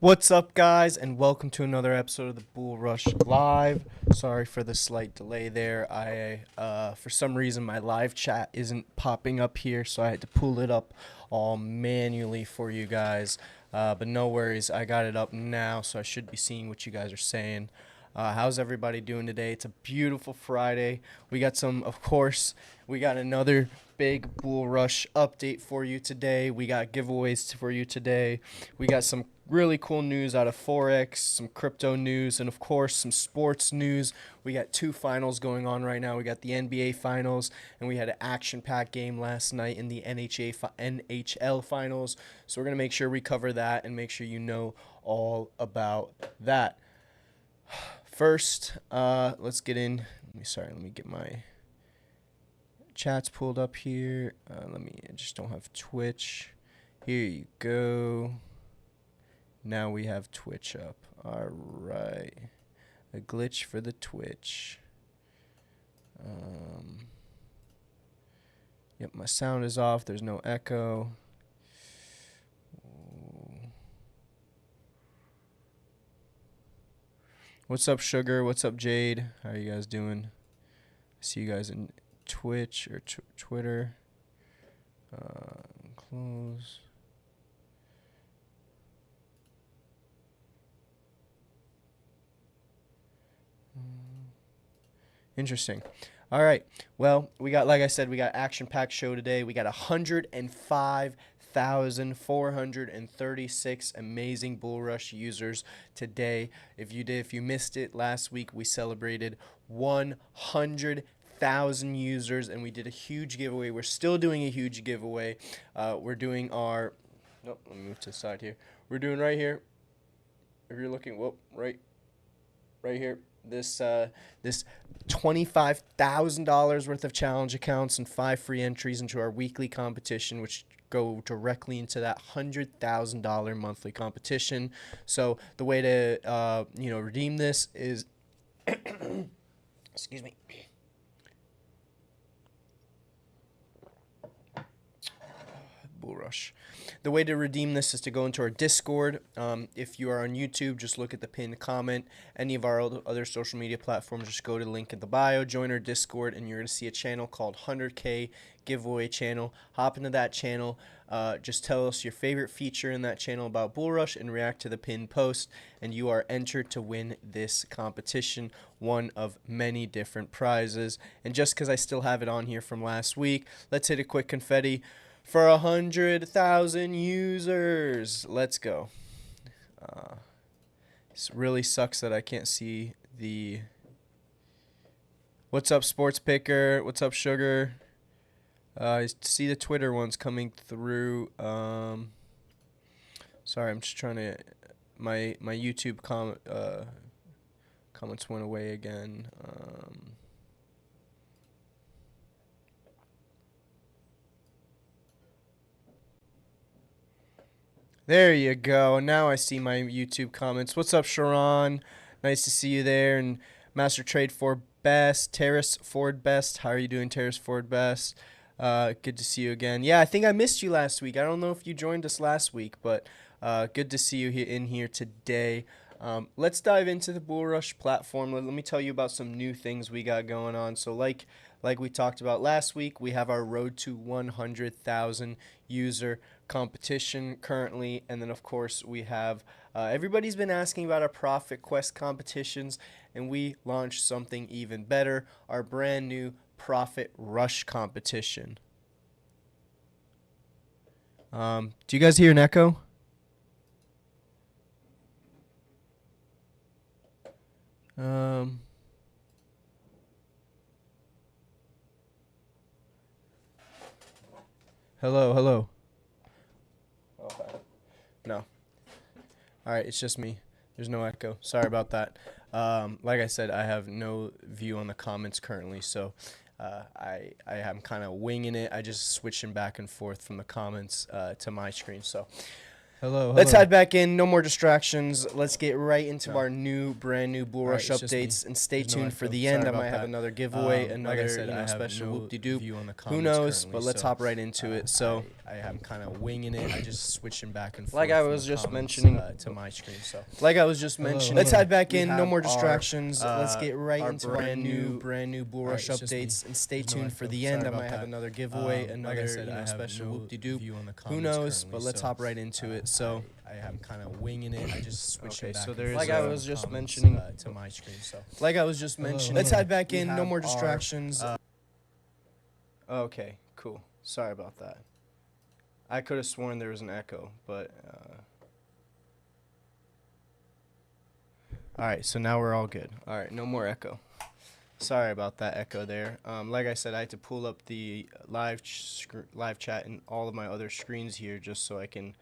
What's up, guys, and welcome to another episode of the BullRush Live. Sorry for the slight delay there. For some reason, my live chat isn't popping up here, so I had to pull it up all manually for you guys. But no worries, I got it up now, so I should be seeing what you guys are saying. How's everybody doing today? It's a beautiful Friday. We got we got another big Bull Rush update for you today. We got giveaways for you today. We got some really cool news out of Forex, some crypto news, and of course some sports news. We got two finals going on right now. We got the NBA finals, and we had an action-packed game last night in the NHL finals. So we're going to make sure we cover that and make sure you know all about that. First, let's get in. Let me get my chats pulled up here. I just don't have Twitch. Here you go. Now we have Twitch up. All right. A glitch for the Twitch. Yep, my sound is off. There's no echo. What's up, Sugar? What's up, Jade? How are you guys doing? See you guys in Twitch or Twitter. Close. Interesting. All right. Well, like I said, we got action-packed show today. We got 105,436 amazing Bull Rush users today. If you missed it last week, we celebrated 100,000 users, and we did a huge giveaway. We're still doing a huge giveaway. We're doing our. Nope. Let me move to the side here. We're doing right here. If you're looking, right here. This $25,000 worth of challenge accounts and 5 free entries into our weekly competition, which go directly into that $100,000 monthly competition. So the way to redeem this is excuse me. Bull Rush. The way to redeem this is to go into our Discord. If you are on YouTube, just look at the pinned comment. Any of our other social media platforms, just go to the link in the bio, join our Discord, and you're going to see a channel called 100K Giveaway Channel. Hop into that channel. Just tell us your favorite feature in that channel about Bull Rush and react to the pinned post, and you are entered to win this competition, one of many different prizes. And just because I still have it on here from last week, let's hit a quick confetti for 100,000 users. Let's go. It really sucks that I can't see the. What's up, Sports Picker? What's up, Sugar? I see the Twitter ones coming through. Sorry, I'm just trying to. My YouTube comments went away again. There you go. Now I see my YouTube comments. What's up, Sharon? Nice to see you there. And Master Trade Ford Best, Terrace Ford Best. How are you doing, Terrace Ford Best? Good to see you again. Yeah, I think I missed you last week. I don't know if you joined us last week, but good to see you in here today. Let's dive into the Bull Rush platform. Let me tell you about some new things we got going on. So like we talked about last week, we have our Road to 100,000 user competition currently, and then of course we have everybody's been asking about our Profit Quest competitions, and we launched something even better, our brand new Profit Rush competition. Do you guys hear an echo? Hello. Okay. No. All right, it's just me. There's no echo. Sorry about that. Like I said, I have no view on the comments currently, so I am kind of winging it. I just switching back and forth from the comments to my screen. So Let's head back in. No more distractions. Let's get right into our brand new BullRush updates, and stay tuned for the end. I might have another giveaway, another special whoop-de-doop. Who knows? But let's hop right into it. So I am kind of winging it. I just switching back and forth. like I was just mentioning to my screen. So let's head back in. No more distractions. Let's get right into brand new BullRush updates, and stay tuned for the end. I might have another giveaway, another special whoop-de-doop. Who knows? But let's hop right into it. So I am kind of winging it. I just switching back. So there's like I was just mentioning to my screen. So let's head back in. No more distractions. Okay, cool. Sorry about that. I could have sworn there was an echo, but all right. So now we're all good. All right, no more echo. Sorry about that echo there. Like I said, I had to pull up the live chat and all of my other screens here just so I can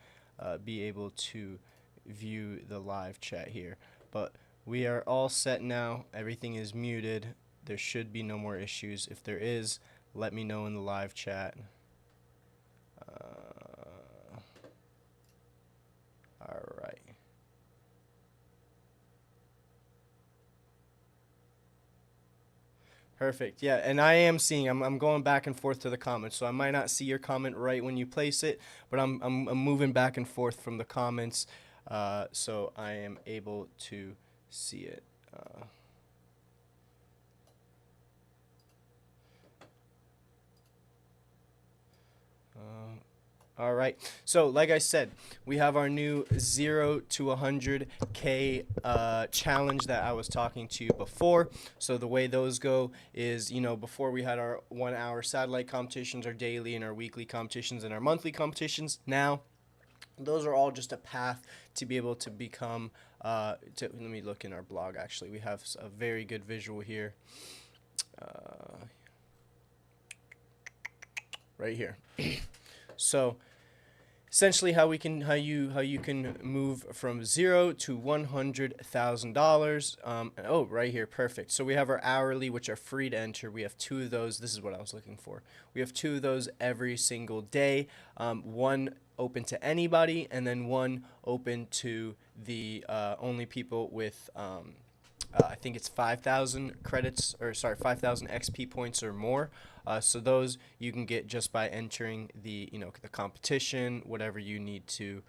be able to view the live chat here. But we are all set now. Everything is muted. There should be no more issues. If there is, let me know in the live chat. All right. Perfect. Yeah, and I am seeing. I'm going back and forth to the comments, so I might not see your comment right when you place it, but I'm moving back and forth from the comments, so I am able to see it. All right. So, like I said, we have our new 0 to 100K challenge that I was talking to you before. So the way those go is, before we had our 1 hour satellite competitions, our daily and our weekly competitions and our monthly competitions. Now, those are all just a path to be able to become, let me look in our blog, actually. We have a very good visual here. Right here. So essentially how you can move from 0 to $100,000. Oh, right here, perfect. So we have our hourly, which are free to enter. We have 2 of those. This is what I was looking for. We have 2 of those every single day. One open to anybody, and then one open to the only people with I think it's 5,000 credits, or sorry, 5,000 XP points or more. So those you can get just by entering the the competition, whatever you need to,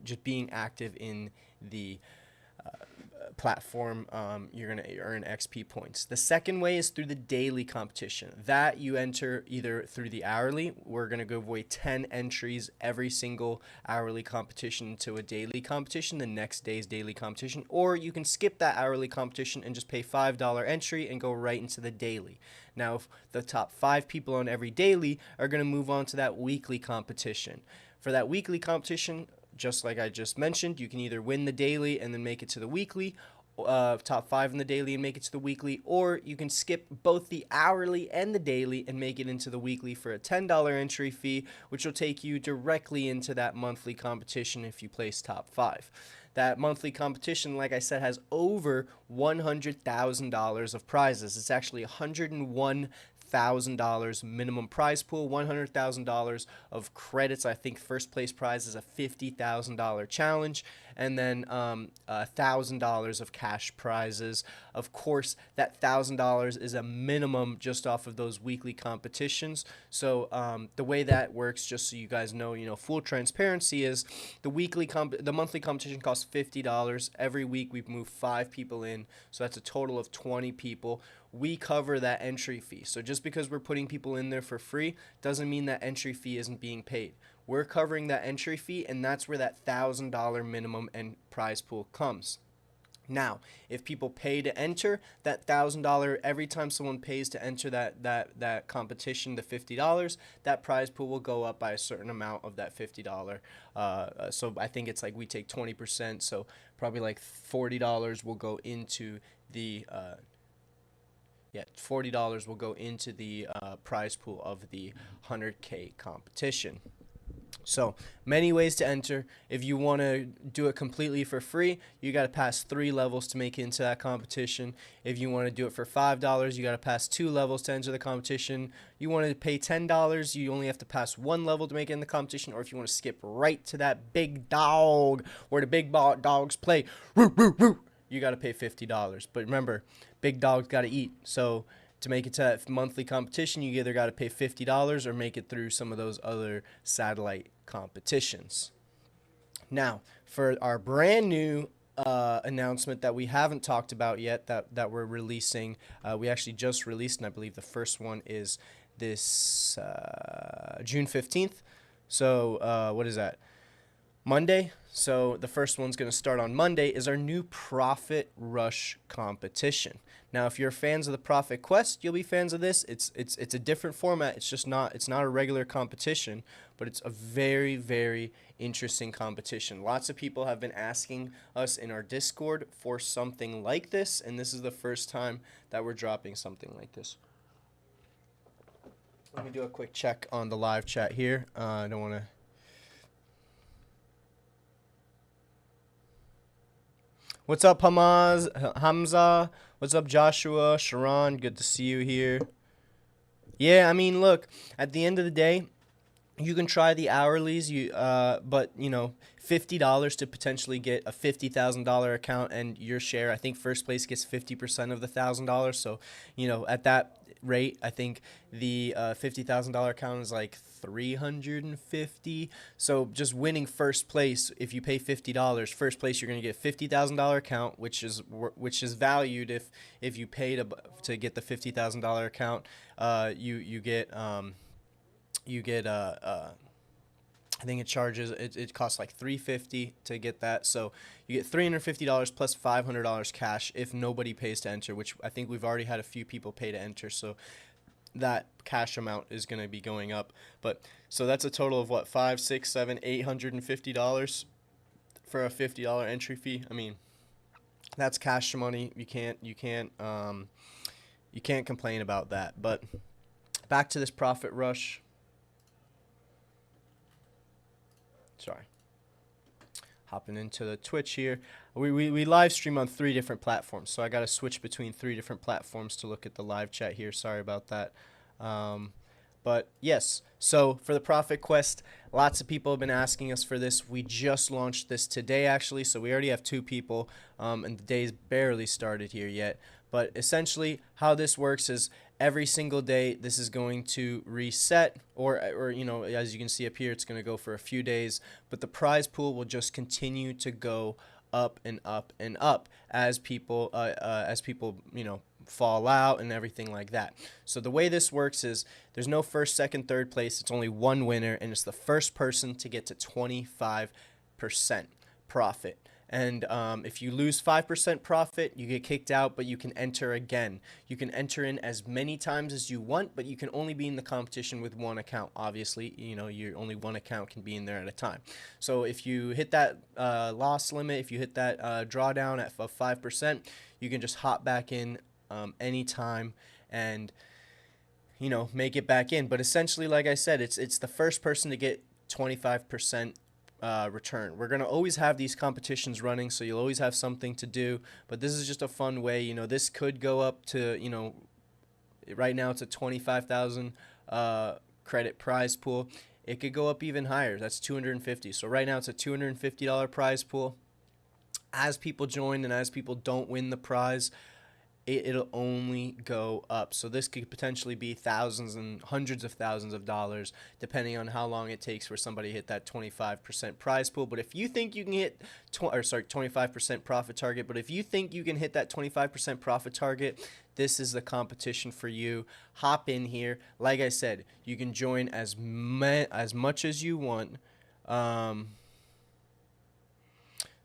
just being active in the platform. You're going to earn XP points. The second way is through the daily competition. That you enter either through the hourly. We're going to give away 10 entries every single hourly competition to a daily competition, the next day's daily competition, or you can skip that hourly competition and just pay $5 entry and go right into the daily. Now, if the top 5 people on every daily are going to move on to that weekly competition. For that weekly competition, just like I just mentioned, you can either win the daily and then make it to the weekly, top 5 in the daily and make it to the weekly, or you can skip both the hourly and the daily and make it into the weekly for a $10 entry fee, which will take you directly into that monthly competition if you place top 5. That monthly competition, like I said, has over $100,000 of prizes. It's actually $101,000 minimum prize pool, $100,000 of credits. I think first place prize is a $50,000 challenge, and then $1,000 of cash prizes. Of course, that $1,000 is a minimum just off of those weekly competitions. So the way that works, just so you guys know, full transparency, is the monthly competition costs $50. Every week we move 5 people in, so that's a total of 20 people. We cover that entry fee. So just because we're putting people in there for free doesn't mean that entry fee isn't being paid. We're covering that entry fee, and that's where that $1,000 minimum and prize pool comes. Now, if people pay to enter, that $1,000, every time someone pays to enter that competition, the $50, that prize pool will go up by a certain amount of that $50. So I think it's like we take 20%, so probably like $40 will go into the $40 will go into the prize pool of the 100K competition. So many ways to enter. If you want to do it completely for free, you got to pass 3 levels to make it into that competition. If you want to do it for $5, you got to pass 2 levels to enter the competition. You want to pay $10, you only have to pass 1 level to make it in the competition. Or if you want to skip right to that big dog where the big dogs play, roo, roo, roo, you got to pay $50. But remember, big dogs got to eat. So to make it to that monthly competition, you either got to pay $50 or make it through some of those other satellite competitions. Now, for our brand new announcement that we haven't talked about yet, that we're releasing, we actually just released, and I believe the first one is this June 15th. So what is that? Monday. So the first one's going to start on Monday is our new Profit Rush competition. Now, if you're fans of the Profit Quest, you'll be fans of this. It's a different format. It's not a regular competition, but it's a very, very interesting competition. Lots of people have been asking us in our Discord for something like this, and this is the first time that we're dropping something like this. Let me do a quick check on the live chat here. I don't want to. What's up, Hamza? What's up, Joshua? Sharon, good to see you here. Yeah, I mean, look, at the end of the day, you can try the hourlies, but, you know, $50 to potentially get a $50,000 account and your share. I think first place gets 50% of the $1,000. So, you know, at that rate, I think the $50,000 account is like $350. So just winning first place, if you pay $50, first place you're going to get $50,000 account, which is valued if you pay to get the $50,000 account, you get I think it costs like $350 to get that. So you get $350 plus $500 cash if nobody pays to enter, which I think we've already had a few people pay to enter. So that cash amount is going to be going up. But so that's a total of what, $500, $600, $700, $850 for a $50 entry fee. I mean, that's cash money. You can't complain about that. But back to this Profit Rush. Sorry. Hopping into the Twitch here. We live stream on 3 different platforms, so I got to switch between 3 different platforms to look at the live chat here. Sorry about that. But yes, so for the Profit Quest, lots of people have been asking us for this. We just launched this today, actually, so we already have 2 people, and the day's barely started here yet. But essentially, how this works is every single day this is going to reset, or you know, as you can see up here, it's going to go for a few days, but the prize pool will just continue to go up and up and up as people you know, fall out and everything like that. So the way this works is there's no first, second, third place. It's only one winner, and it's the first person to get to 25% profit. And if you lose 5% profit, you get kicked out, but you can enter again. You can enter in as many times as you want, but you can only be in the competition with 1 account. Obviously, you know, only 1 account can be in there at a time. So if you hit that loss limit, if you hit that drawdown at 5%, you can just hop back in anytime and, you know, make it back in. But essentially, like I said, it's the first person to get 25% return. We're going to always have these competitions running, so you'll always have something to do, but this is just a fun way. You know, this could go up to, you know, right now it's a 25,000 credit prize pool. It could go up even higher. That's 250. So right now it's a $250 prize pool. As people join and as people don't win the prize, it'll only go up. So this could potentially be thousands and hundreds of thousands of dollars, depending on how long it takes for somebody to hit that 25% prize pool. But if you think you can hit 25% profit target, but if you think you can hit that 25% profit target, this is the competition for you. Hop in here. Like I said, you can join as much as you want.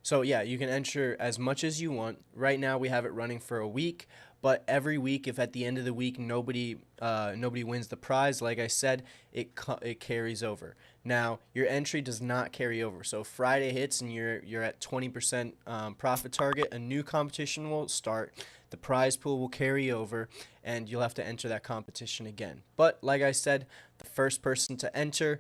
So yeah, you can enter as much as you want. Right now we have it running for a week, but every week, if at the end of the week nobody wins the prize, like I said, it carries over. Now your entry does not carry over. So if Friday hits and you're at 20% profit target, a new competition will start. The prize pool will carry over, and you'll have to enter that competition again. But like I said, the first person to enter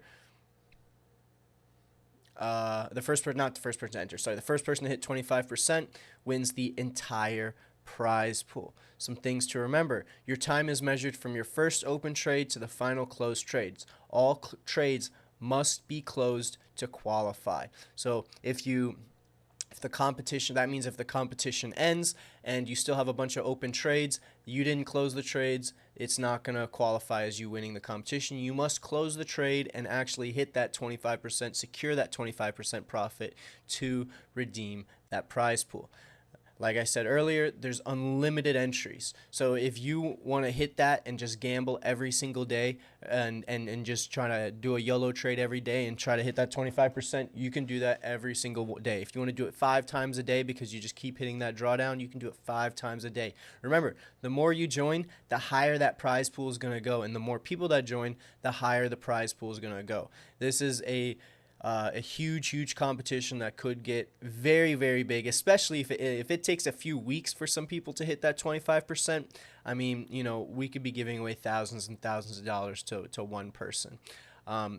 the first person, not the first person to enter, sorry, the first person to hit 25% wins the entire prize pool. Some things to remember: your time is measured from your first open trade to the final closed trades. All trades must be closed to qualify. So if the competition, that means if the competition ends and you still have a bunch of open trades, you didn't close the trades, it's not going to qualify as you winning the competition. You must close the trade and actually hit that 25%, secure that 25% profit to redeem that prize pool. Like I said earlier, there's unlimited entries. So if you want to hit that and just gamble every single day and just try to do a YOLO trade every day and try to hit that 25%, you can do that every single day. If you want to do it 5 times a day because you just keep hitting that drawdown, you can do it 5 times a day. Remember, the more you join, the higher that prize pool is going to go. And the more people that join, the higher the prize pool is going to go. This is a huge competition that could get very, very big, especially if it takes a few weeks for some people to hit that 25%. I mean, we could be giving away thousands and thousands of dollars to one person.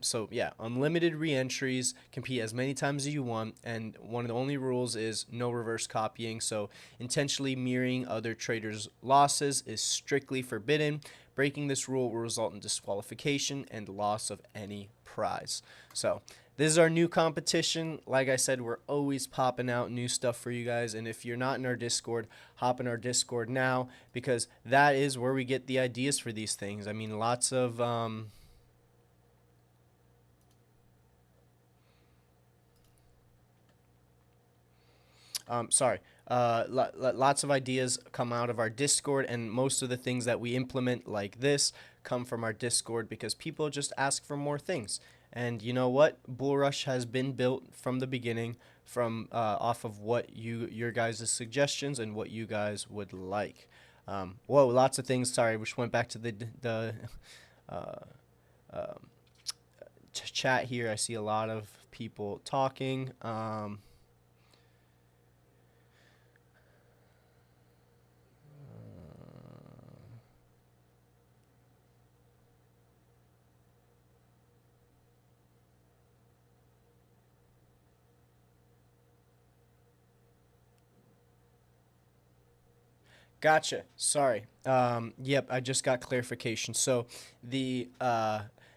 So yeah, unlimited re-entries, compete as many times as you want, and one of the only rules is no reverse copying. So intentionally mirroring other traders' losses is strictly forbidden. Breaking this rule will result in disqualification and loss of any prize. So this is our new competition. Like I said, we're always popping out new stuff for you guys. And if you're not in our Discord, hop in our Discord now, because that is where we get the ideas for these things. I mean, lots of lots of ideas come out of our Discord, and most of the things that we implement like this come from our Discord because people just ask for more things. And you know what? BullRush has been built from the beginning from off of what your guys' suggestions and what you guys would like. Whoa, lots of things. Sorry, which went back to the chat here. I see a lot of people talking. Gotcha. Sorry. Yep, I just got clarification. So the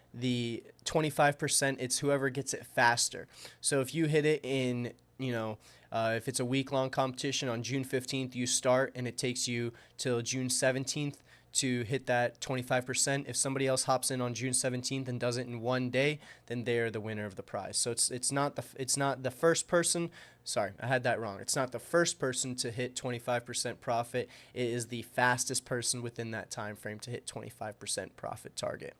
25%, it's whoever gets it faster. So if you hit it in, if it's a week-long competition on June 15th, you start and it takes you till June 17th to hit that 25%. If somebody else hops in on June 17th and does it in one day, then they're the winner of the prize. So it's not the first person. Sorry, I had that wrong. It's not the first person to hit 25% profit. It is the fastest person within that time frame to hit 25% profit target.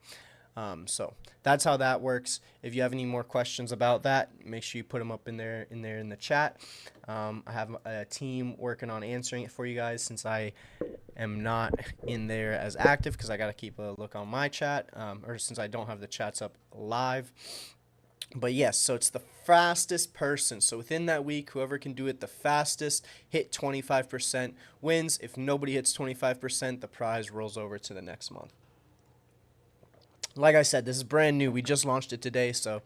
So that's how that works. If you have any more questions about that, make sure you put them up in the chat. I have a team working on answering it for you guys since I am not in there as active because I got to keep a look on my chat, or since I don't have the chats up live. But yes, so it's the fastest person. So within that week, whoever can do it the fastest, hit 25% wins. If nobody hits 25%, the prize rolls over to the next month. Like I said, this is brand new. We just launched it today, so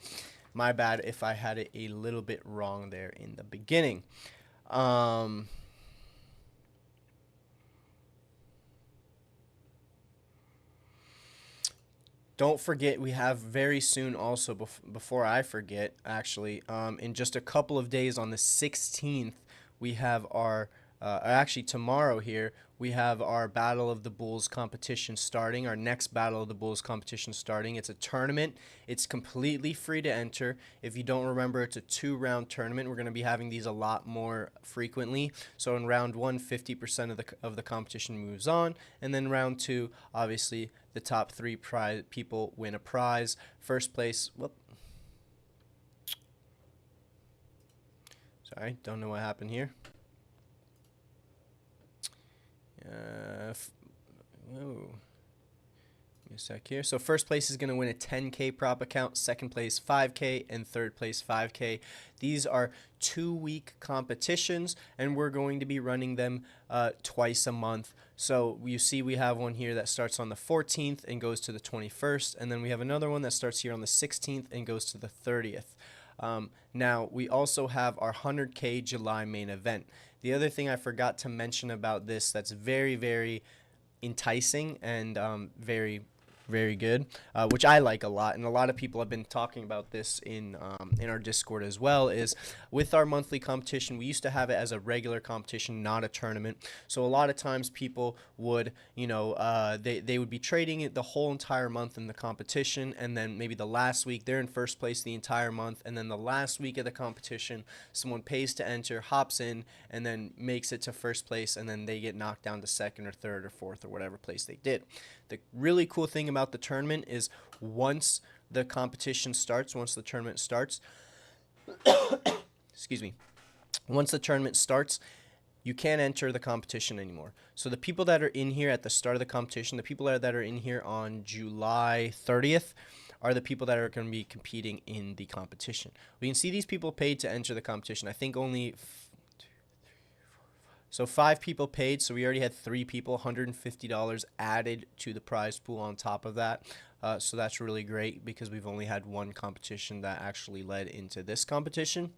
my bad if I had it a little bit wrong there in the beginning. Don't forget, we have very soon also, before I forget, actually, in just a couple of days on the 16th, we have our, actually tomorrow here, we have our Battle of the Bulls competition starting, our next Battle of the Bulls competition starting. It's a tournament. It's completely free to enter. If you don't remember, it's a 2-round tournament. We're going to be having these a lot more frequently. So in round 1, 50% of the competition moves on, and then round 2, obviously, the top 3 people win a prize. First place, sorry, don't know what happened here. Give me a sec here. So first place is going to win a 10K prop account, second place 5K, and third place 5K. These are 2-week competitions, and we're going to be running them twice a month. So you see we have one here that starts on the 14th and goes to the 21st, and then we have another one that starts here on the 16th and goes to the 30th. Now, we also have our 100K July main event. The other thing I forgot to mention about this that's very, very enticing and very good, which I like a lot, and a lot of people have been talking about this in our Discord as well, is with our monthly competition, we used to have it as a regular competition, not a tournament. So a lot of times people would, they would be trading it the whole entire month in the competition, and then maybe the last week they're in first place the entire month, and then the last week of the competition, someone pays to enter, hops in, and then makes it to first place, and then they get knocked down to second or third or fourth or whatever place they did. The really cool thing about the tournament is once the competition starts, once the tournament starts, excuse me, once the tournament starts, you can't enter the competition anymore. So the people that are in here at the start of the competition, the people that are in here on July 30th, are the people that are going to be competing in the competition. We can see these people paid to enter the competition. I think only so 5 people paid, so we already had 3 people, $150 added to the prize pool on top of that. So that's really great because we've only had one competition that actually led into this competition.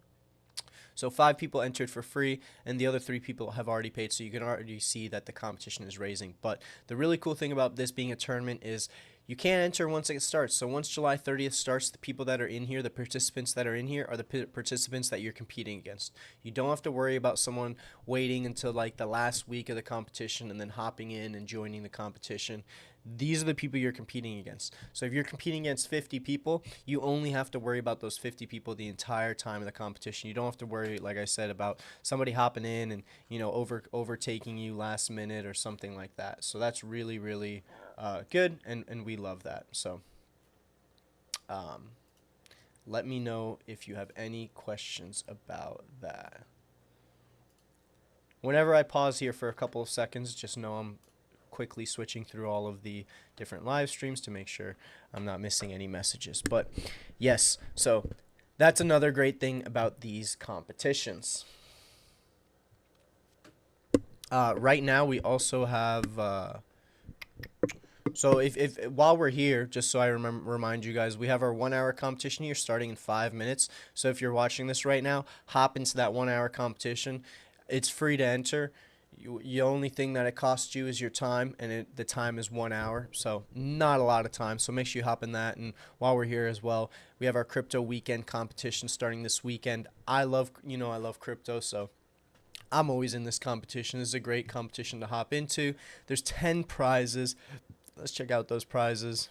So 5 people entered for free, and the other 3 people have already paid, so you can already see that the competition is raising. But the really cool thing about this being a tournament is you can't enter once it starts. So once July 30th starts, the people that are in here, the participants that are in here, are the participants that you're competing against. You don't have to worry about someone waiting until like the last week of the competition and then hopping in and joining the competition. These are the people you're competing against. So if you're competing against 50 people, you only have to worry about those 50 people the entire time of the competition. You don't have to worry, like I said, about somebody hopping in and overtaking you last minute or something like that. So that's really, really good, and we love that. So let me know if you have any questions about that. Whenever I pause here for a couple of seconds, just know I'm quickly switching through all of the different live streams to make sure I'm not missing any messages. But yes, so that's another great thing about these competitions. Right now we also have so if while we're here, just so I remind you guys, we have our 1 hour competition here starting in 5 minutes. So if you're watching this right now, hop into that 1 hour competition. It's free to enter. The only thing that it costs you is your time, and the time is 1 hour, so not a lot of time. So make sure you hop in that. And while we're here as well, we have our crypto weekend competition starting this weekend. I love crypto, so I'm always in this competition. This is a great competition to hop into. There's 10 prizes. Let's check out those prizes.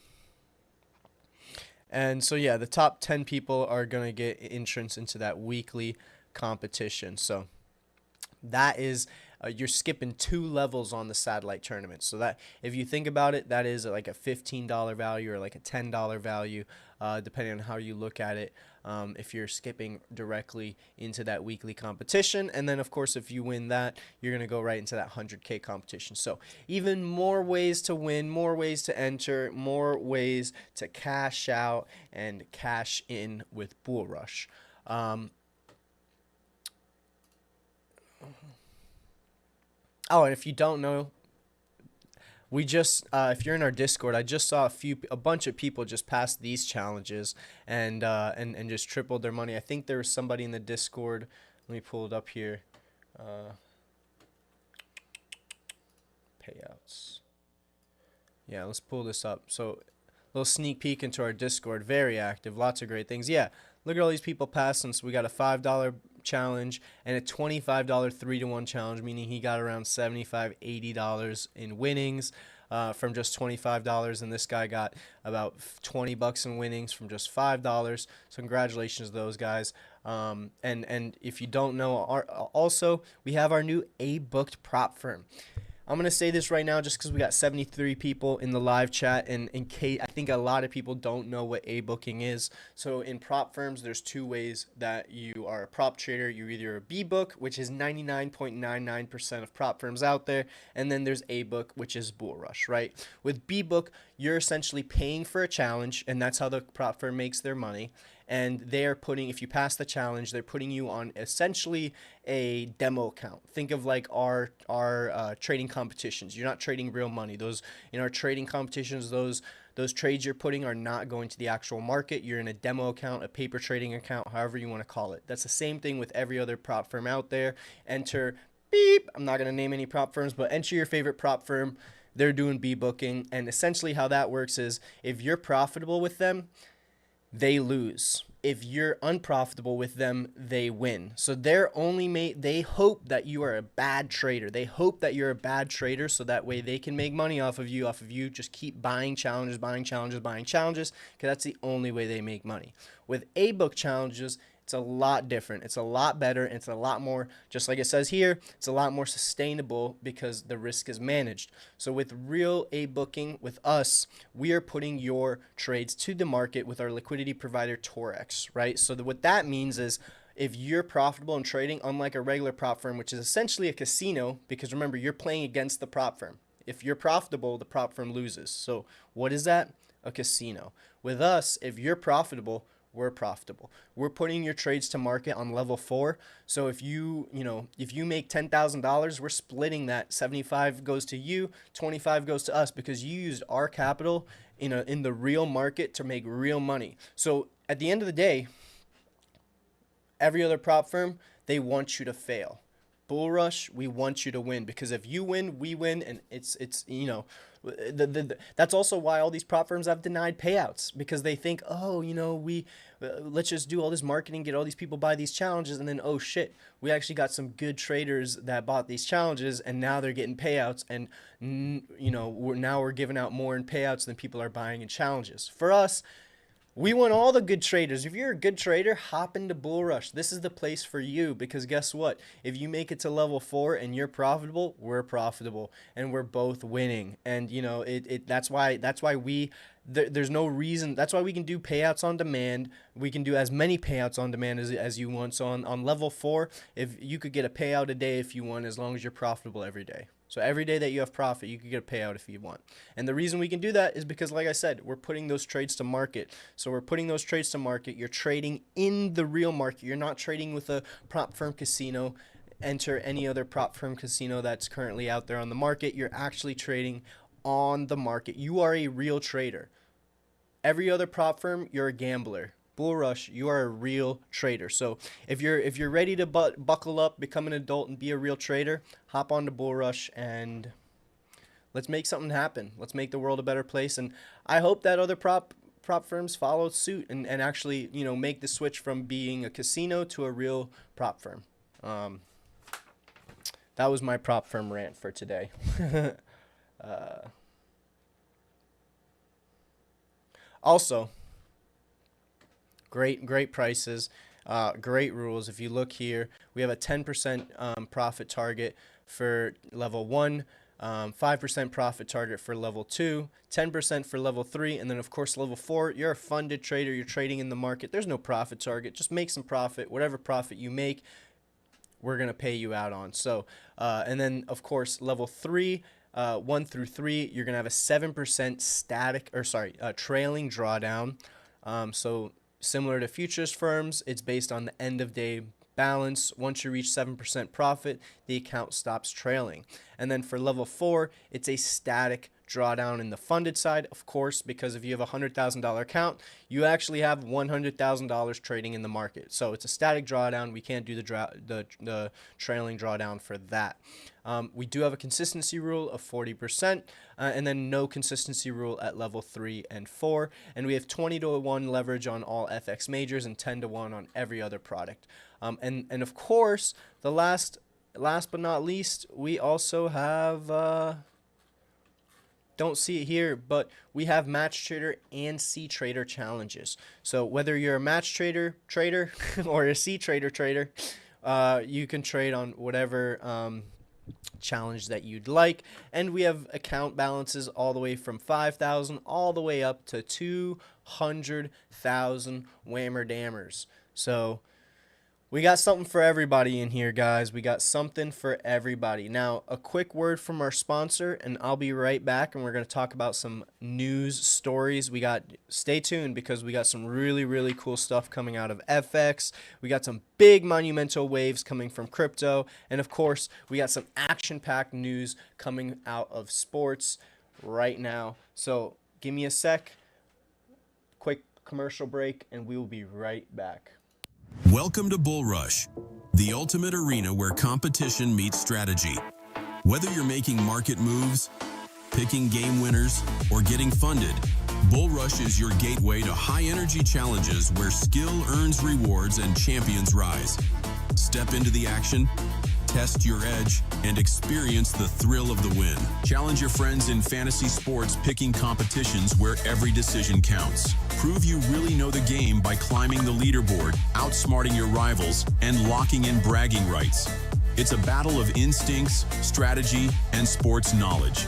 And so yeah, the top 10 people are going to get entrance into that weekly competition. So that is you're skipping 2 levels on the satellite tournament. So that, if you think about it, that is like a $15 value or like a $10 value, depending on how you look at it, if you're skipping directly into that weekly competition. And then, of course, if you win that, you're going to go right into that 100K competition. So even more ways to win, more ways to enter, more ways to cash out and cash in with BullRush. Oh, and if you don't know, we just if you're in our Discord, I just saw a bunch of people just pass these challenges and just tripled their money. I think there was somebody in the Discord. Let me pull it up here. Payouts. Yeah, let's pull this up. So, a little sneak peek into our Discord. Very active. Lots of great things. Yeah, look at all these people passing. So we got a $5 challenge and a $25 3-to-1 challenge, meaning he got around $75, $80 in winnings from just $25, and this guy got about $20 in winnings from just $5. So congratulations to those guys. And if you don't know, also we have our new A-booked prop firm. I'm going to say this right now just because we got 73 people in the live chat, and in case I think a lot of people don't know what A-booking is. So in prop firms, there's 2 ways that you are a prop trader. You're either a B-book, which is 99.99% of prop firms out there, and then there's A-book, which is BullRush, right? With B-book, you're essentially paying for a challenge, and that's how the prop firm makes their money. And they're putting, if you pass the challenge, they're putting you on essentially a demo account. Think of like our trading competitions. You're not trading real money. Those in our trading competitions, those Those trades you're putting are not going to the actual market. You're in a demo account, a paper trading account, however you want to call it. That's the same thing with every other prop firm out there. Enter beep. I'm not going to name any prop firms, but enter your favorite prop firm. They're doing B-booking. And essentially how that works is if you're profitable with them, they lose. If you're unprofitable with them, they win. So they hope that you are a bad trader. They hope that you're a bad trader so that way they can make money off of you. Just keep buying challenges, because that's the only way they make money. With A-book challenges, it's a lot different. It's a lot better. It's a lot more, just like it says here, it's a lot more sustainable because the risk is managed. So with real A-booking, with us, we are putting your trades to the market with our liquidity provider, Forex, right? So what that means is if you're profitable in trading, unlike a regular prop firm, which is essentially a casino, because remember, you're playing against the prop firm. If you're profitable, the prop firm loses. So what is that? A casino. With us, if you're profitable, we're profitable. We're putting your trades to market on level 4. So if you make $10,000, we're splitting that. 75 goes to you, 25 goes to us because you used our capital in the real market to make real money. So at the end of the day, every other prop firm, they want you to fail. BullRush, we want you to win, because if you win, we win, and that's also why all these prop firms have denied payouts, because they think, let's just do all this marketing, get all these people buy these challenges, and then oh shit, we actually got some good traders that bought these challenges, and now they're getting payouts, and we're giving out more in payouts than people are buying in challenges. For us, we want all the good traders. If you're a good trader, hop into BullRush. This is the place for you, because guess what? If you make it to level 4 and you're profitable, we're profitable, and we're both winning. And that's why there's no reason. That's why we can do payouts on demand. We can do as many payouts on demand as you want. So on level 4, if you could get a payout a day if you want, as long as you're profitable every day. So every day that you have profit, you could get a payout if you want. And the reason we can do that is because, like I said, we're putting those trades to market. So we're putting those trades to market. You're trading in the real market. You're not trading with a prop firm casino. Enter any other prop firm casino that's currently out there on the market. You're actually trading on the market. You are a real trader. Every other prop firm, you're a gambler. BullRush, you are a real trader. So if you're ready to buckle up, become an adult, and be a real trader, hop on to BullRush and let's make something happen. Let's make the world a better place. And I hope that other prop firms follow suit and actually make the switch from being a casino to a real prop firm. That was my prop firm rant for today. Also, great prices, great rules. If you look here, we have a 10% profit target for level 1, 5% profit target for level 2, 10% for level 3, and then of course level 4, you're a funded trader, you're trading in the market. There's no profit target. Just make some profit. Whatever profit you make, we're going to pay you out on. So, and then of course level 3, 1 through 3, you're going to have a 7% trailing drawdown. So similar to futures firms, it's based on the end of day balance. Once you reach 7% profit, the account stops trailing. And then for level 4, it's a static drawdown in the funded side, of course, because if you have a $100,000 account, you actually have $100,000 trading in the market. So it's a static drawdown. We can't do the trailing drawdown for that. We do have a consistency rule of 40%, and then no consistency rule at level 3 and 4. And we have 20-to-1 leverage on all FX majors and 10-to-1 on every other product. And of course, the last but not least, we also have don't see it here, but we have match trader and C trader challenges. So whether you're a match trader or a C trader, you can trade on whatever challenge that you'd like. And we have account balances all the way from 5,000 all the way up to 200,000 whammer dammers. So we got something for everybody in here, guys. We got something for everybody. Now, a quick word from our sponsor, and I'll be right back, and we're going to talk about some news stories. Stay tuned, because we got some really, really cool stuff coming out of FX. We got some big monumental waves coming from crypto, and of course, we got some action-packed news coming out of sports right now. So give me a sec. Quick commercial break, and we will be right back. Welcome to BullRush, the ultimate arena where competition meets strategy. Whether you're making market moves, picking game winners, or getting funded, BullRush is your gateway to high-energy challenges where skill earns rewards and champions rise. Step into the action, test your edge, and experience the thrill of the win. Challenge your friends in fantasy sports picking competitions where every decision counts. Prove you really know the game by climbing the leaderboard, outsmarting your rivals, and locking in bragging rights. It's a battle of instincts, strategy, and sports knowledge.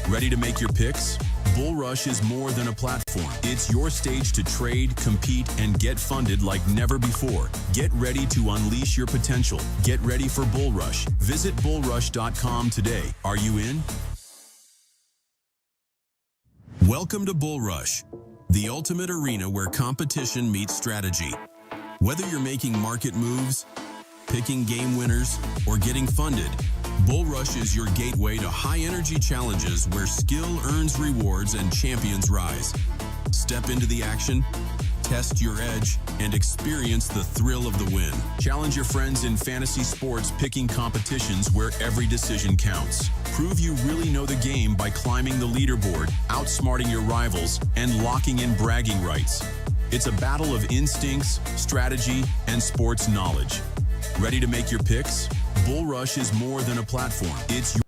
Ready to make your picks? BullRush is more than a platform. It's your stage to trade, compete, and get funded like never before. Get ready to unleash your potential. Get ready for BullRush. Visit bullrush.com today. Are you in? Welcome to BullRush, the ultimate arena where competition meets strategy. Whether you're making market moves, picking game winners, or getting funded, BullRush is your gateway to high-energy challenges where skill earns rewards and champions rise. Step into the action, test your edge, and experience the thrill of the win. Challenge your friends in fantasy sports picking competitions where every decision counts. Prove you really know the game by climbing the leaderboard, outsmarting your rivals, and locking in bragging rights. It's a battle of instincts, strategy, and sports knowledge. Ready to make your picks? BullRush is more than a platform. It's your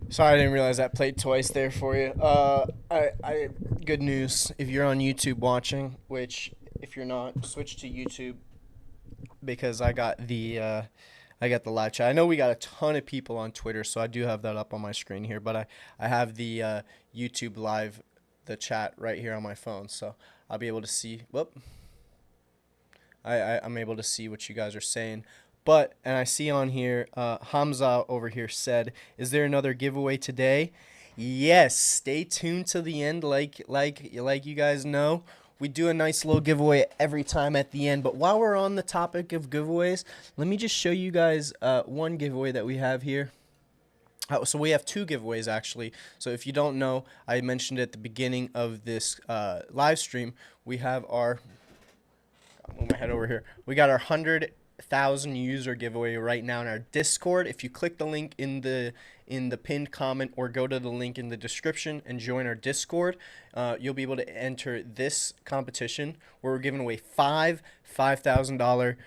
Sorry, I didn't realize that played twice there for you. Good news. If you're on YouTube watching, which if you're not, switch to YouTube because I got the live chat. I know we got a ton of people on Twitter, so I do have that up on my screen here, but I have the YouTube live, the chat right here on my phone, so I'll be able to see. Whoop. I'm able to see what you guys are saying. And I see on here, Hamza over here said, "Is there another giveaway today?" Yes. Stay tuned to the end. Like you guys know, we do a nice little giveaway every time at the end. But while we're on the topic of giveaways, let me just show you guys one giveaway that we have here. So we have two giveaways actually. So if you don't know, I mentioned at the beginning of this live stream, we have our. I'll move my head over here. We got our 100,000 user giveaway right now in our Discord. If you click the link in the pinned comment or go to the link in the description and join our Discord, you'll be able to enter this competition where we're giving away five $5,000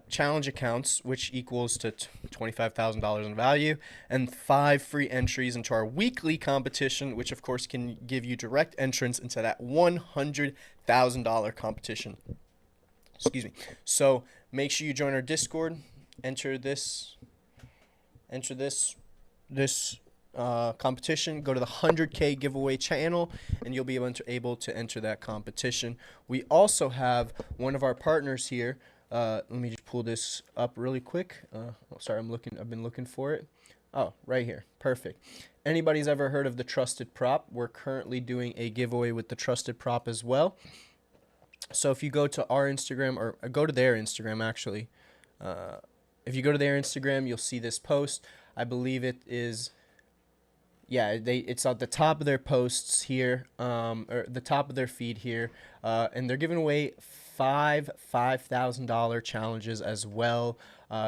challenge accounts, which equals to $25,000 in value, and 5 free entries into our weekly competition, which of course can give you direct entrance into that $100,000 competition. Excuse me. So make sure you join our Discord, enter this competition, go to the 100K giveaway channel, and you'll be able to enter that competition. We also have one of our partners here. Let me just pull this up really quick. Sorry, I've been looking for it. Oh, right here. Perfect. Anybody's ever heard of the Trusted Prop? We're currently doing a giveaway with the Trusted Prop as well. So if you go to our Instagram, or go to their Instagram actually, if you go to their Instagram, you'll see this post. I believe it is, yeah, it's at the top of their posts here, or the top of their feed here, and they're giving away five $5,000 challenges as well.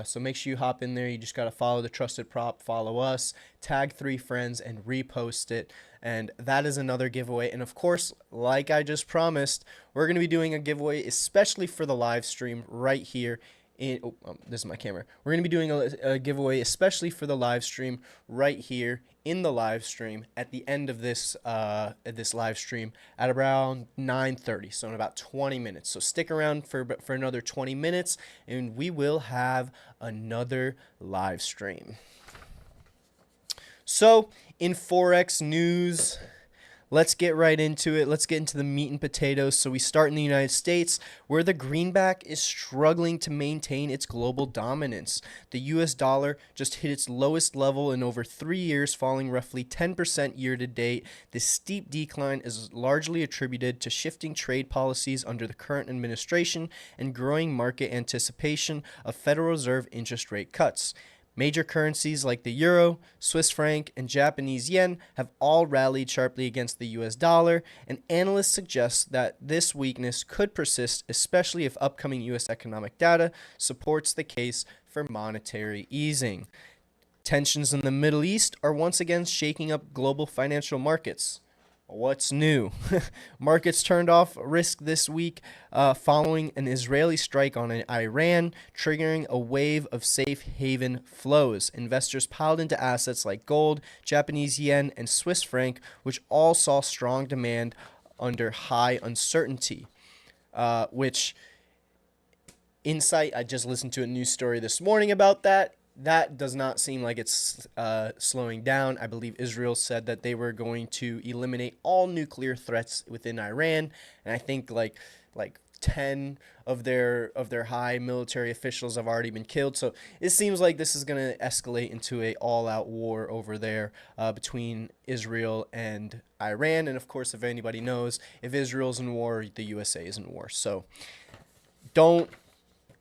So make sure you hop in there. You just got to follow the Trusted Prop, follow us, tag 3 friends, and repost it. And that is another giveaway. And of course, like I just promised, we're going to be doing a giveaway, especially for the live stream right here. This is my camera. We're going to be doing a giveaway, especially for the live stream right here in the live stream at the end of this live stream at around 9:30, so in about 20 minutes. So stick around for another 20 minutes, and we will have another live stream. So in Forex news, let's get right into it. Let's get into the meat and potatoes. So we start in the United States, where the greenback is struggling to maintain its global dominance. The US dollar just hit its lowest level in over 3 years, falling roughly 10% year to date. This steep decline is largely attributed to shifting trade policies under the current administration and growing market anticipation of Federal Reserve interest rate cuts. Major currencies like the euro, Swiss franc, and Japanese yen have all rallied sharply against the US dollar, and analysts suggest that this weakness could persist, especially if upcoming US economic data supports the case for monetary easing. Tensions in the Middle East are once again shaking up global financial markets. What's new? Markets turned off risk this week following an Israeli strike on Iran, triggering a wave of safe haven flows. Investors piled into assets like gold, Japanese yen, and Swiss franc, which all saw strong demand under high uncertainty. Which insight, I just listened to a news story this morning about that. That does not seem like it's slowing down. I believe Israel said that they were going to eliminate all nuclear threats within Iran, and I think like 10 of their high military officials have already been killed. So it seems like this is going to escalate into a all-out war over there between Israel and Iran. And of course, if anybody knows, if Israel's in war, the USA is in war. So don't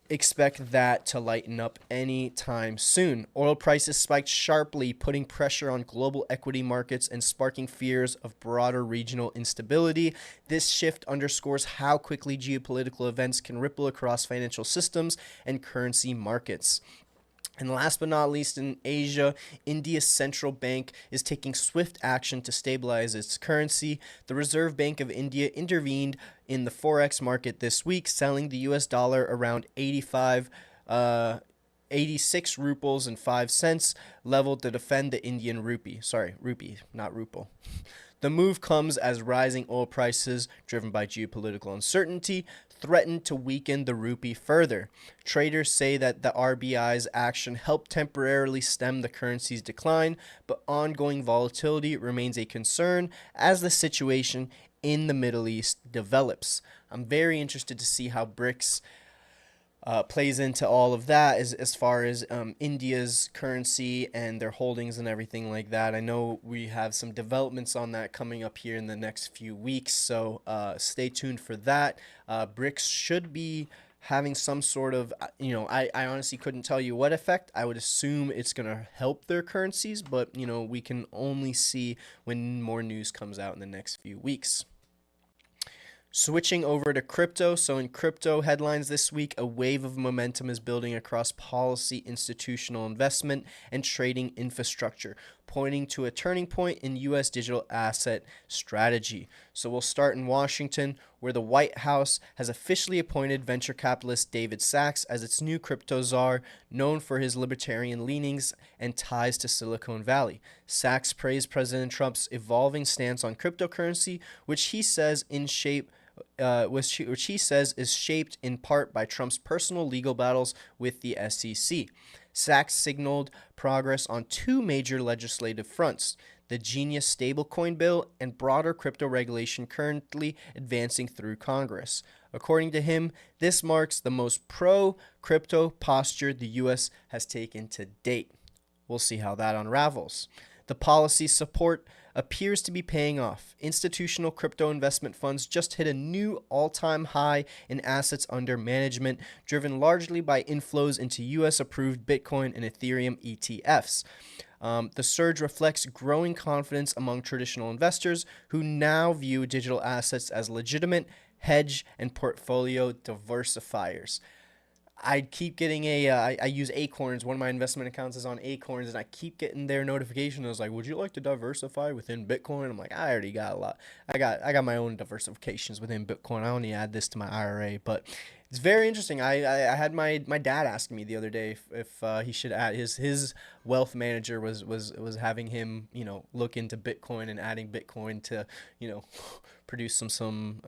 expect that to lighten up anytime soon. Oil prices spiked sharply, putting pressure on global equity markets and sparking fears of broader regional instability. This shift underscores how quickly geopolitical events can ripple across financial systems and currency markets. And last but not least, in Asia, India's central bank is taking swift action to stabilize its currency. The Reserve Bank of India intervened in the Forex market this week, selling the US dollar around 86 rupees and 5 cents level to defend the Indian rupee. Sorry, rupee, not ruple. The move comes as rising oil prices, driven by geopolitical uncertainty, threaten to weaken the rupee further. Traders say that the RBI's action helped temporarily stem the currency's decline, but ongoing volatility remains a concern as the situation in the Middle East develops. I'm very interested to see how BRICS plays into all of that as far as India's currency and their holdings and everything like that. I know we have some developments on that coming up here in the next few weeks, so stay tuned for that. BRICS should be having some sort of, I honestly couldn't tell you what effect. I would assume it's going to help their currencies, but, we can only see when more news comes out in the next few weeks. Switching over to crypto. So in crypto headlines this week, a wave of momentum is building across policy, institutional investment, and trading infrastructure, pointing to a turning point in U.S. digital asset strategy. So we'll start in Washington, where the White House has officially appointed venture capitalist David Sacks as its new crypto czar, known for his libertarian leanings and ties to Silicon Valley. Sacks praised President Trump's evolving stance on cryptocurrency, which he says is shaped in part by Trump's personal legal battles with the SEC. Sacks signaled progress on two major legislative fronts: the Genius stablecoin bill and broader crypto regulation currently advancing through Congress. According to him, this marks the most pro-crypto posture the U.S. has taken to date. We'll see how that unravels. The policy support appears to be paying off. Institutional crypto investment funds just hit a new all-time high in assets under management, driven largely by inflows into U.S.-approved Bitcoin and Ethereum ETFs. The surge reflects growing confidence among traditional investors who now view digital assets as legitimate hedge and portfolio diversifiers. I keep getting I use Acorns. One of my investment accounts is on Acorns, and I keep getting their notification. It's like, would you like to diversify within Bitcoin? I'm like, I already got a lot. I got my own diversifications within Bitcoin. I only add this to my IRA, but it's very interesting. I had my dad ask me the other day if he should add his wealth manager was having him look into Bitcoin and adding Bitcoin to produce some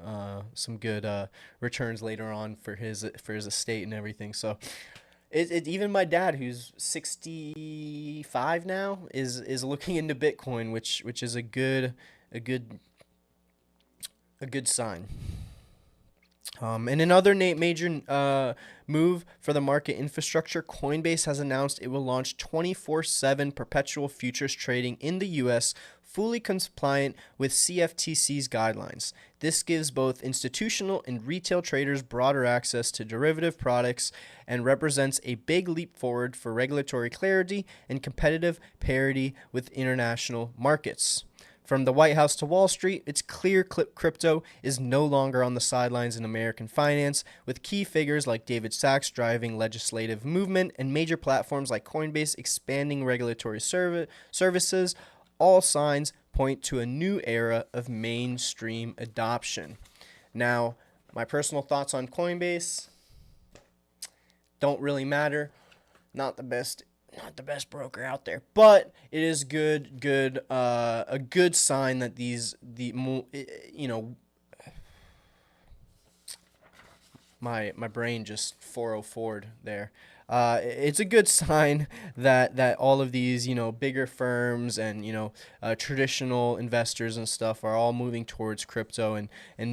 good returns later on for his estate and everything. So it even my dad, who's 65 now, is looking into Bitcoin, which is a good sign. In another major move for the market infrastructure, Coinbase has announced it will launch 24/7 perpetual futures trading in the U.S., fully compliant with CFTC's guidelines. This gives both institutional and retail traders broader access to derivative products and represents a big leap forward for regulatory clarity and competitive parity with international markets. From the White House to Wall Street, it's clear crypto is no longer on the sidelines in American finance, with key figures like David Sachs driving legislative movement and major platforms like Coinbase expanding regulatory services. All signs point to a new era of mainstream adoption. Now, my personal thoughts on Coinbase don't really matter. Not the best broker out there, but it is a good sign that my brain just 404'd there. It's a good sign that all of these, bigger firms and, traditional investors and stuff are all moving towards crypto and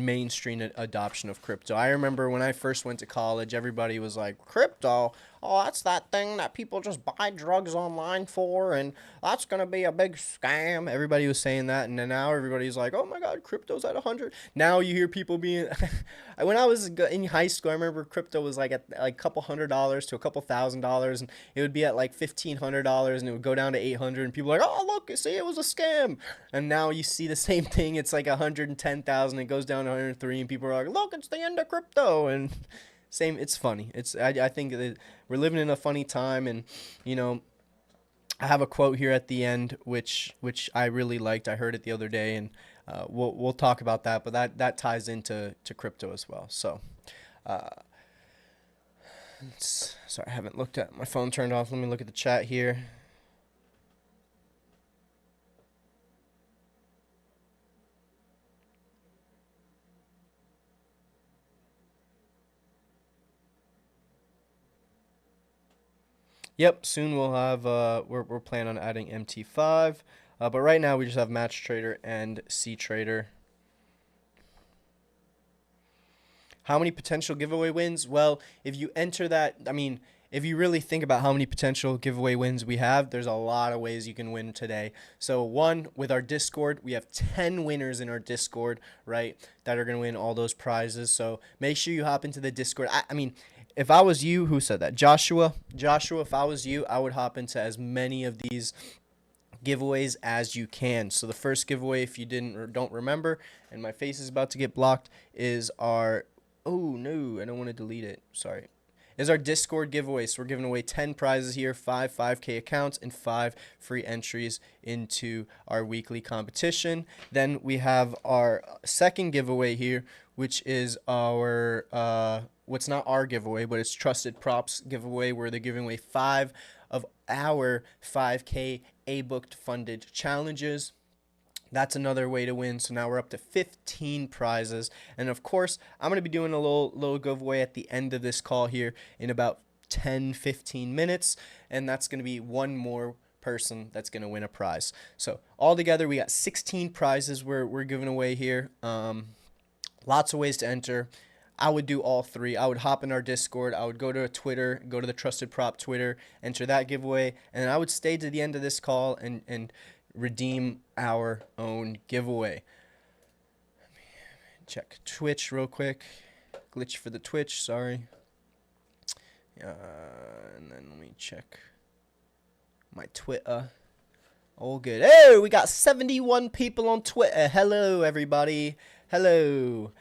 mainstream adoption of crypto. I remember when I first went to college, everybody was like, crypto? Oh, that's that thing that people just buy drugs online for, and that's going to be a big scam. Everybody was saying that, and then now everybody's like, oh my God, crypto's at 100. Now you hear people being, when I was in high school, I remember crypto was like at like a couple $100s to a couple $1,000, and it would be at like $1,500, and it would go down to 800, and people are like, oh, look, you see, it was a scam. And now you see the same thing, it's like 110,000, it goes down to 103, and people are like, look, it's the end of crypto. And same, it's funny. I think that we're living in a funny time, and I have a quote here at the end which I really liked. I heard it the other day, and we'll talk about that, but that ties into crypto as well. So sorry, I haven't looked at my phone turned off. Let me look at the chat here. Yep, soon we'll have, we're planning on adding MT5, but right now we just have Match Trader and C Trader. How many potential giveaway wins? Well, if you enter that, if you really think about how many potential giveaway wins we have, there's a lot of ways you can win today. So one, with our Discord, we have 10 winners in our Discord, right, that are going to win all those prizes. So make sure you hop into the Discord. If I was you, who said that? Joshua, if I was you, I would hop into as many of these giveaways as you can. So the first giveaway, if you didn't or don't remember, and my face is about to get blocked, is our, oh no, I don't want to delete it, sorry, is our Discord giveaway. So we're giving away 10 prizes here, 5 5K accounts, and 5 free entries into our weekly competition. Then we have our second giveaway here, which is our, what's not our giveaway, but it's Trusted Props giveaway, where they're giving away 5 of our 5K A-booked funded challenges. That's another way to win. So now we're up to 15 prizes. And of course, I'm going to be doing a little giveaway at the end of this call here in about 10-15 minutes. And that's going to be one more person that's going to win a prize. So altogether, we got 16 prizes we're giving away here. Lots of ways to enter. I would do all 3. I would hop in our Discord. I would go to Twitter, go to the Trusted Prop Twitter, enter that giveaway, and I would stay to the end of this call and redeem our own giveaway. Check Twitch real quick. Glitch for the Twitch, sorry. And then let me check my Twitter. All good. Hey, we got 71 people on Twitter. Hello, everybody. Hello.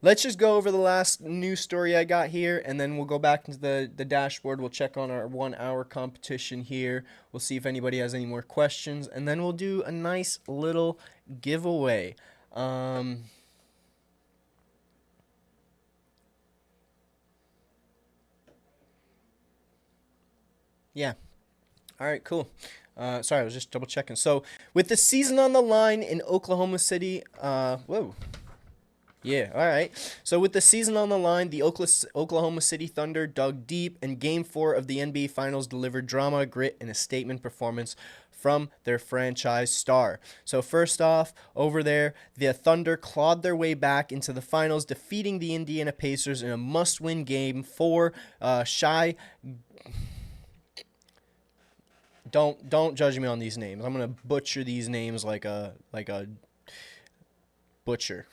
Let's just go over the last news story I got here, and then we'll go back into the dashboard. We'll check on our 1 hour competition here. We'll see if anybody has any more questions, and then we'll do a nice little giveaway. Yeah. All right, cool. Sorry, I was just double checking. So with the season on the line in Oklahoma City, whoa. Yeah, all right. So with the season on the line, the Oklahoma City Thunder dug deep, and Game 4 of the NBA Finals delivered drama, grit, and a statement performance from their franchise star. So first off, over there, the Thunder clawed their way back into the finals, defeating the Indiana Pacers in a must-win Game 4. Shy, don't judge me on these names. I'm gonna butcher these names like a butcher.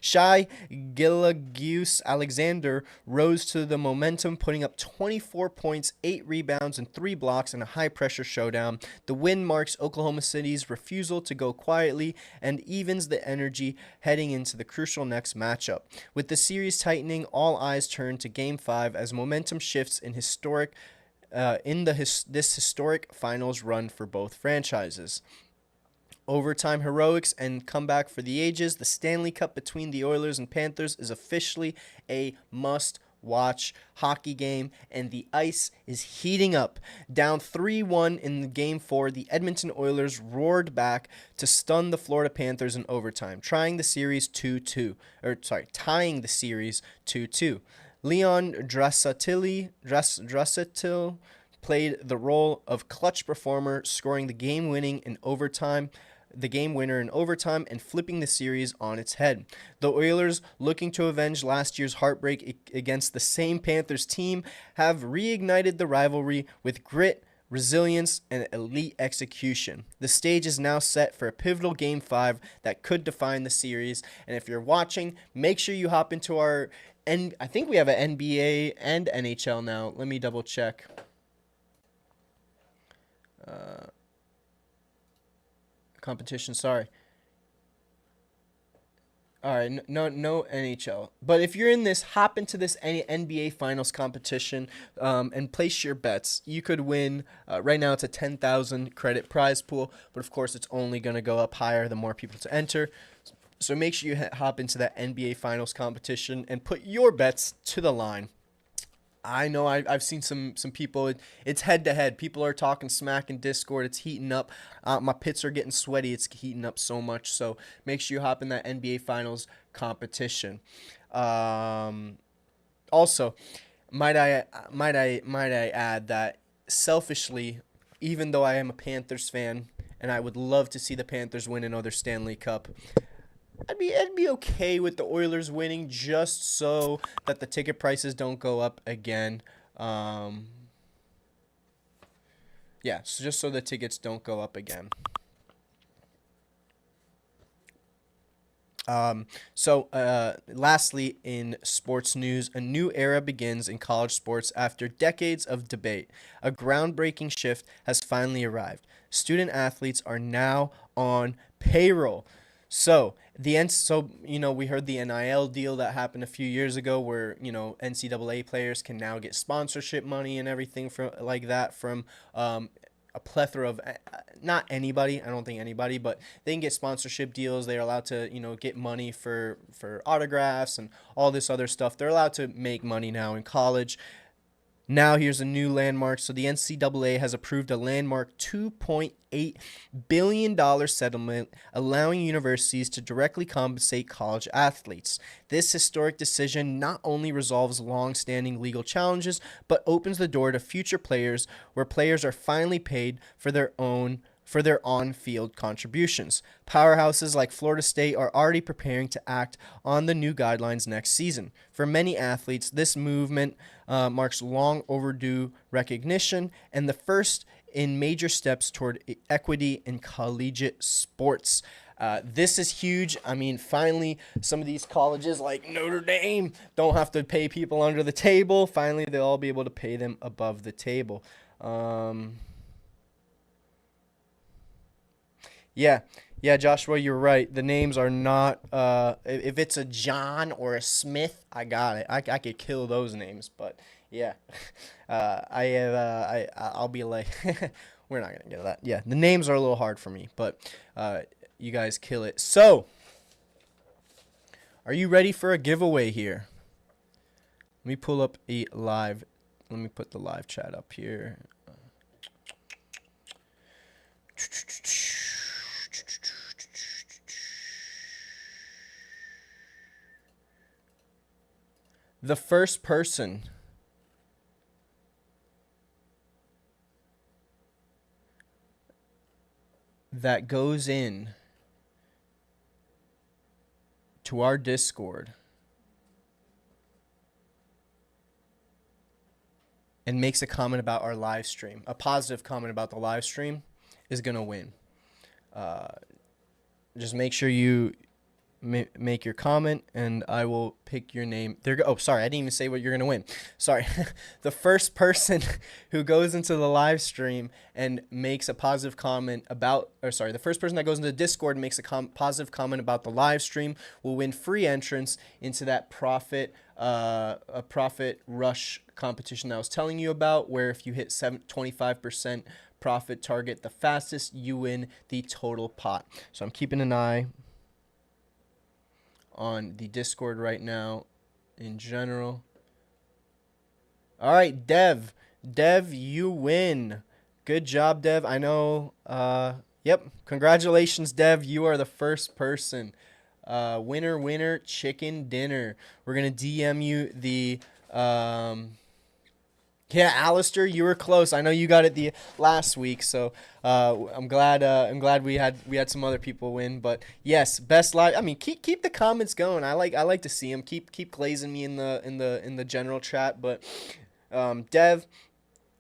Shai Gilgeous-Alexander rose to the momentum, putting up 24 points, 8 rebounds, and 3 blocks in a high-pressure showdown. The win marks Oklahoma City's refusal to go quietly and evens the energy heading into the crucial next matchup. With the series tightening, all eyes turn to Game 5 as momentum shifts in this historic finals run for both franchises. Overtime heroics and comeback for the ages, the Stanley Cup between the Oilers and Panthers is officially a must-watch hockey game, and the ice is heating up. Down 3-1 in Game 4, the Edmonton Oilers roared back to stun the Florida Panthers in overtime, tying the series 2-2. Leon Draisaitl played the role of clutch performer, scoring the game winner in overtime and flipping the series on its head. The Oilers, looking to avenge last year's heartbreak against the same Panthers team, have reignited the rivalry with grit, resilience, and elite execution. The stage is now set for a pivotal Game 5 that could define the series. And if you're watching, make sure you hop into I think we have an NBA and NHL now. Let me double check. Competition, sorry. All right, no NHL. But if you're in this, hop into this NBA Finals competition and place your bets. You could win. Right now, it's a 10,000 credit prize pool, but of course, it's only going to go up higher the more people to enter. So make sure you hop into that NBA Finals competition and put your bets to the line. I know I've seen some people. It's head to head. People are talking smack in Discord. It's heating up. My pits are getting sweaty. It's heating up so much. So make sure you hop in that NBA Finals competition. Also, might I add that selfishly, even though I am a Panthers fan and I would love to see the Panthers win another Stanley Cup, I'd be okay with the Oilers winning, just so that the ticket prices don't go up again. So just so the tickets don't go up again. Lastly, in sports news, a new era begins in college sports after decades of debate. A groundbreaking shift has finally arrived. Student athletes are now on payroll. So we heard the NIL deal that happened a few years ago, where NCAA players can now get sponsorship money and everything from a plethora of not anybody. I don't think anybody, but they can get sponsorship deals. They're allowed to get money for autographs and all this other stuff. They're allowed to make money now in college. Now here's a new landmark. So the NCAA has approved a landmark $2.8 billion settlement, allowing universities to directly compensate college athletes. This historic decision not only resolves long-standing legal challenges, but opens the door to future players, where players are finally paid for their on-field contributions. Powerhouses like Florida State are already preparing to act on the new guidelines next season. For many athletes, this movement marks long overdue recognition and the first in major steps toward equity in collegiate sports. This is huge. I mean, finally, some of these colleges like Notre Dame don't have to pay people under the table. Finally, they'll all be able to pay them above the table. Yeah, Joshua, you're right. The names are not. If it's a John or a Smith, I got it. I could kill those names, but yeah, I'll be like, we're not gonna get that. Yeah, the names are a little hard for me, but you guys kill it. So, are you ready for a giveaway here? Let me pull up a live. Let me put the live chat up here. The first person that goes in to our Discord and makes a comment about our live stream, a positive comment about the live stream, is going to win. Just make sure you make your comment, and I will pick your name. Oh, sorry, I didn't even say what you're going to win. Sorry. The first person who goes into the live stream and makes a positive comment the first person that goes into Discord and makes a positive comment about the live stream will win free entrance into that profit rush competition that I was telling you about, where if you hit 25% profit target the fastest, you win the total pot. So I'm keeping an eye on the Discord right now in general. All right, Dev, you win. Good job, Dev. I know. Yep. Congratulations, Dev. You are the first person. Winner, chicken dinner. We're going to DM you the yeah, Alistair, you were close. I know you got it the last week, so I'm glad we had some other people win. But yes, best live. I mean, keep the comments going. I like to see them. Keep glazing me in the general chat. But Dev,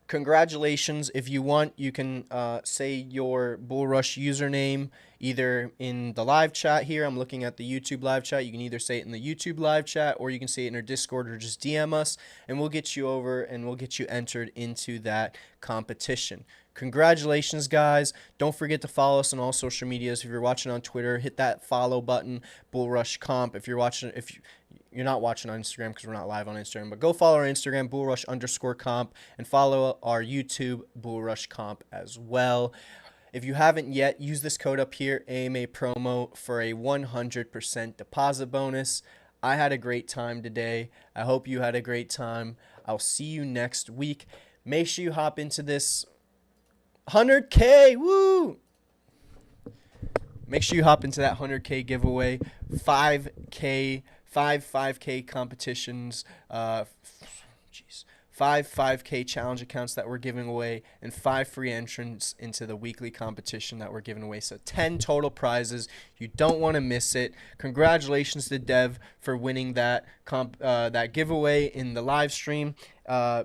congratulations. If you want, you can say your BullRush username either in the live chat here. I'm looking at the YouTube live chat. You can either say it in the YouTube live chat, or you can say it in our Discord, or just DM us, and we'll get you over and we'll get you entered into that competition. Congratulations, guys. Don't forget to follow us on all social medias. If you're watching on Twitter, hit that follow button, BullRush Comp. If you're not watching on Instagram, because we're not live on Instagram, but go follow our Instagram, BullRush_comp, and follow our YouTube, BullRush Comp, as well. If you haven't yet, use this code up here, AMA promo, for a 100% deposit bonus. I had a great time today. I hope you had a great time. I'll see you next week. Make sure you hop into this 100K. Woo! Make sure you hop into that 100K giveaway, 5K competitions, 5K challenge accounts that we're giving away, and 5 free entrants into the weekly competition that we're giving away. So 10 total prizes. You don't want to miss it. Congratulations to Dev for winning that giveaway in the live stream.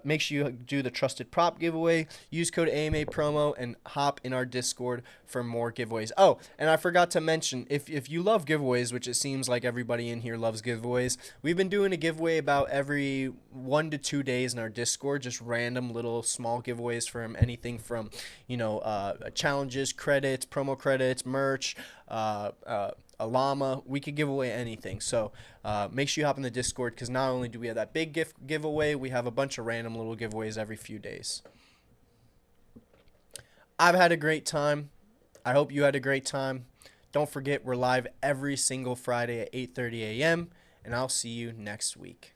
Make sure you do the trusted prop giveaway. Use code AMA promo and hop in our Discord for more giveaways. Oh, and I forgot to mention, if you love giveaways, which it seems like everybody in here loves giveaways, we've been doing a giveaway about every 1 to 2 days in our Discord, just random little small giveaways from anything from, challenges, credits, promo credits, merch, a llama. We could give away anything. So make sure you hop in the Discord, because not only do we have that big giveaway, we have a bunch of random little giveaways every few days. I've had a great time. I hope you had a great time. Don't forget, we're live every single Friday at 8:30 a.m., and I'll see you next week.